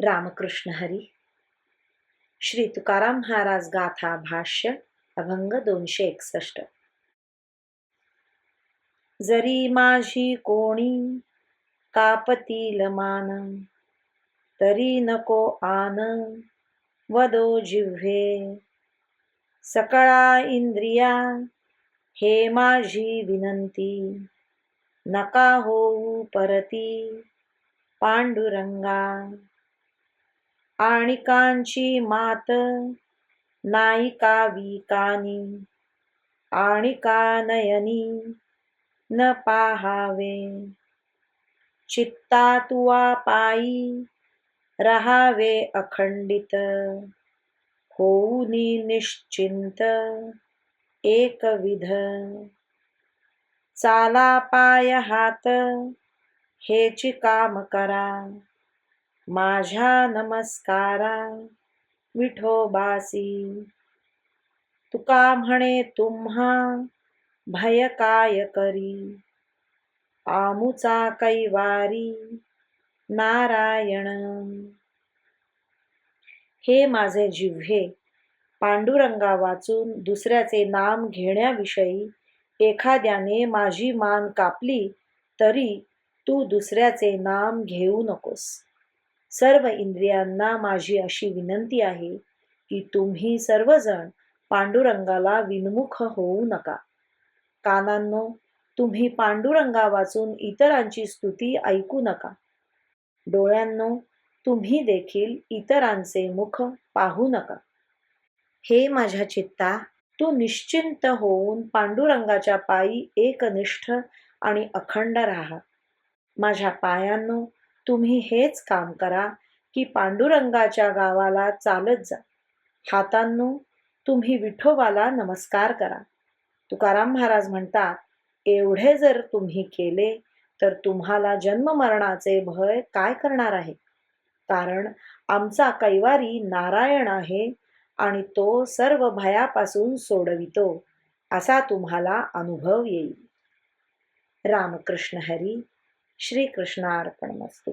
रामकृष्ण हरी. श्री तुकाराम महाराज गाथा भाष्य अभंग 261. जरी माझी कोणी कापतील मान, तरी नको आन वदो जिव्हे. सकळा इंद्रिया हे माझी विनंती, नका होऊ परती पांडुरंगा. आणिकांची मात नायिका विकानी, आणिका नयनी न पाहावे. चित्ता तुवा पायी रहावे अखंडित, होऊनी निश्चिंत एकविध. चाला पाय हात हेची काम करा, माझ्या नमस्कारा विठोबासी. तुका म्हणे तुम्हा भय काय करी, आमुचा कैवारी नारायण. हे माझे जिव्हे, पांडुरंगा वाचून दुसऱ्याचे नाम घेण्याविषयी एखाद्याने माझी मान कापली तरी तू दुसऱ्याचे नाम घेऊ नकोस. सर्व इंद्रियांना माझी अशी विनंती आहे की तुम्ही सर्वजण पांडुरंगाला विनमुख होऊ नका. कानांनो, तुम्ही पांडुरंगा वाचून इतरांची स्तुती ऐकू नका. डोळ्यांनो, तुम्ही देखील इतरांचे मुख पाहू नका. हे माझ्या चित्ता, तू निश्चिंत होऊन पांडुरंगाच्या पायी एकनिष्ठ आणि अखंड राहा. माझ्या पायांनो, तुम्ही हेच काम करा की पांडुरंगाच्या गावाला चालत जा. हातांनो, तुम्ही विठोबाला नमस्कार करा. तुकाराम महाराज म्हणतात, एवढे जर तुम्ही केले तर तुम्हाला जन्ममरणाचे भय काय करणार आहे. कारण आमचा कैवारी नारायण आहे आणि तो सर्व भयापासून सोडवितो, असा तुम्हाला अनुभव येईल. रामकृष्ण हरी. श्री कृष्णार्पणमस्तु.